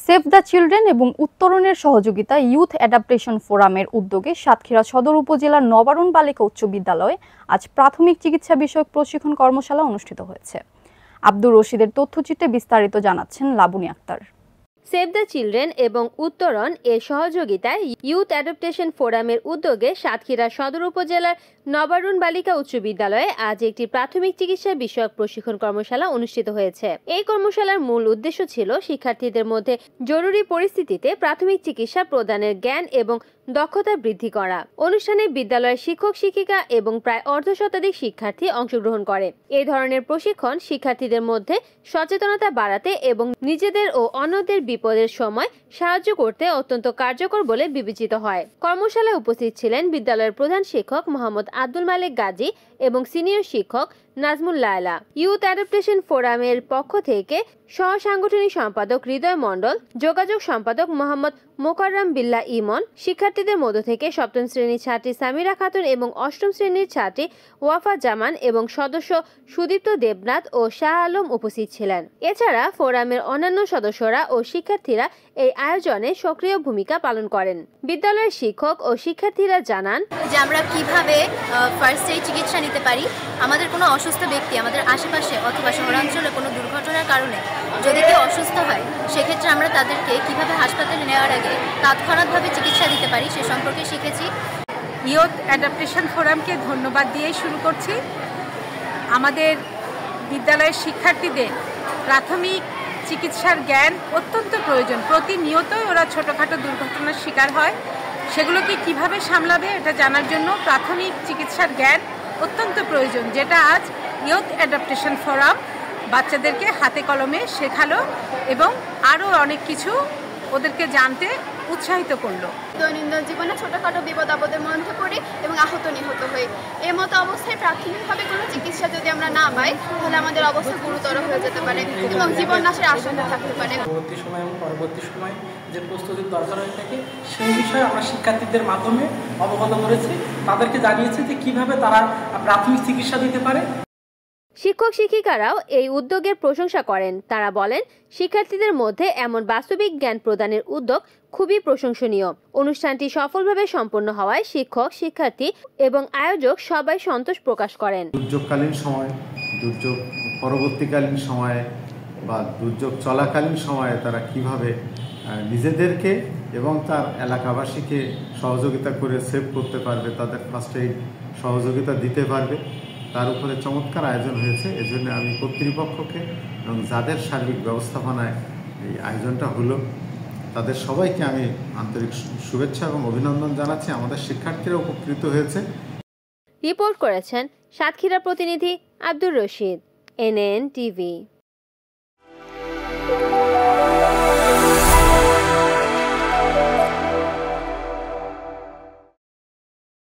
Save the children এবং উত্তরণের সহযোগিতা ইউথ অ্যাডাপ্টেশন ফোরামের উদ্যোগে সাতক্ষীরা সদর উপজেলার নবারুণ বালিকা উচ্চ বিদ্যালয়ে আজ প্রাথমিক চিকিৎসা বিষয়ক প্রশিক্ষণ কর্মশালা অনুষ্ঠিত হয়েছে। আব্দুর রশিদের তথ্যচিত্রে বিস্তারিত জানাচ্ছেন Laboni Akter. Save the children এবং উত্তরণ এর সহযোগিতায় ইউথ অ্যাডাপ্টেশন ফোরামের উদ্যোগে সাতক্ষীরা সদর উপজেলার নবারুণ বালিকা উচ্চ বিদ্যালয়ে আজ একটি প্রাথমিক চিকিৎসা বিষয়ক প্রশিক্ষণ কর্মশালা অনুষ্ঠিত হয়েছে। এই কর্মশালার মূল উদ্দেশ্য ছিল শিক্ষার্থীদের মধ্যে জরুরি পরিস্থিতিতে প্রাথমিক চিকিৎসা প্রদানের জ্ঞান এবং দক্ষতা বৃদ্ধি করা। অনুষ্ঠানে বিদ্যালয়ের শিক্ষক শিক্ষিকা এবং প্রায় অর্ধশতাধিক শিক্ষার্থী অংশগ্রহণ করে। এই ধরনের প্রশিক্ষণ শিক্ষার্থীদের মধ্যে সচেতনতা বাড়াতে এবং নিজেদের ও অন্যদের বিপদের সময় সাহায্য করতে অত্যন্ত কার্যকর বলে বিবেচিত হয়। কর্মশালায় উপস্থিত ছিলেন বিদ্যালয়ের প্রধান শিক্ষক মোহাম্মদ আব্দুল মালিক গাজী এবং সিনিয়র শিক্ষক নাজমুল লায়লা। ইউথ অ্যাডাপ্টেশন ফোরামের পক্ষ থেকে সহ সাংগঠনিক সম্পাদক হৃদয় মণ্ডল, যোগাযোগ সম্পাদক মোহাম্মদ মোকাররম বিল্লাহ ইমন, শিক্ষার্থীদের মধ্য থেকে সপ্তম শ্রেণীর ছাত্রী সামিরা খাতুন এবং অষ্টম শ্রেণীর ছাত্রী ওয়াফা জামান এবং সদস্য সুদীপ্ত দেবনাথ ও শাহ আলম উপস্থিত ছিলেন। এছাড়া ফোরামের অন্যান্য সদস্যরা ও শিক্ষার্থীরা এই আয়োজনে সক্রিয় ভূমিকা পালন করেন। বিদ্যালয়ের শিক্ষক ও শিক্ষার্থীরা জানান যে আমরা কিভাবে ফার্স্ট এইড চিকিৎসা নিতে পারি। আমাদের কোনো অসুস্থ ব্যক্তি আমাদের আশেপাশে অথবা শহরাঞ্চলে কোনো দুর্ঘটনার কারণে যদি কেউ অসুস্থ হয়, সেক্ষেত্রে আমরা তাদেরকে কিভাবে হাসপাতালে নেওয়ার আগে তৎক্ষণাৎভাবে চিকিৎসা দিতে পারি সে সম্পর্কে শিখেছি। ইউথ অ্যাডাপ্টেশন ফোরামকে ধন্যবাদ দিয়েই শুরু করছি। আমাদের বিদ্যালয়ের শিক্ষার্থীদের প্রাথমিক চিকিৎসার জ্ঞান অত্যন্ত প্রয়োজন। প্রতিনিয়তই ওরা ছোটোখাটো দুর্ঘটনার শিকার হয়, সেগুলোকে কিভাবে সামলাবে এটা জানার জন্য প্রাথমিক চিকিৎসার জ্ঞান অত্যন্ত প্রয়োজন, যেটা আজ ইউথ অ্যাডাপ্টেশন ফোরাম বাচ্চাদেরকে হাতে কলমে শেখালো এবং আরও অনেক কিছু ওদেরকে জানতে উৎসাহিত করলো। দৈনন্দিন জীবনে ছোটখাটো বিপদ আপদের মধ্যে পড়ি এবং আহত নিহত হই। এর মতো অবস্থায় প্রাথমিকভাবে কোনো চিকিৎসা যদি আমরা না পাই, তাহলে আমাদের অবস্থা গুরুতর হয়ে যেতে পারে এবং জীবন নাশের আশঙ্কা থাকতে পারে। পরবর্তী সময় এবং পরবর্তী সময় যে প্রস্তুতির দরকার হয়ে থাকে সেই বিষয়ে আমরা শিক্ষার্থীদের মাধ্যমে অবগত করেছি, তাদেরকে জানিয়েছি যে কিভাবে তারা প্রাথমিক চিকিৎসা দিতে পারে। শিক্ষক শিক্ষিকারাও এই উদ্যোগের প্রশংসা করেন। তারা বলেন, শিক্ষার্থীদের মধ্যে এমন বাস্তবিক জ্ঞান প্রদানের উদ্যোগ খুবই প্রশংসনীয়। অনুষ্ঠানটি সফলভাবে সম্পন্ন হওয়ায় শিক্ষক, শিক্ষার্থী এবং আয়োজক সবাই সন্তোষ প্রকাশ করেন। দুর্যোগকালীন সময়, দুর্যোগ পরবর্তীকালীন সময়ে বা দুর্যোগ চলাকালীন সময়ে তারা কিভাবে নিজেদেরকে এবং তার এলাকাবাসীকে সহযোগিতা করে সেভ করতে পারবে, তাদের ফার্স্ট এইড সহযোগিতা দিতে পারবে, তার উপরে চমৎকার আয়োজন হয়েছে। এজন্য আমি কর্তৃপক্ষকে এবং যাদের সার্বিক ব্যবস্থাপনায় এই আয়োজনটা হলো তাদের সবাইকে আমি আন্তরিক শুভেচ্ছা এবং অভিনন্দন জানাচ্ছি। আমাদের শিক্ষার্থীরা উপকৃত হয়েছে। রিপোর্ট করেছেন সাতক্ষীরা প্রতিনিধি আব্দুর রশিদ, NN TV।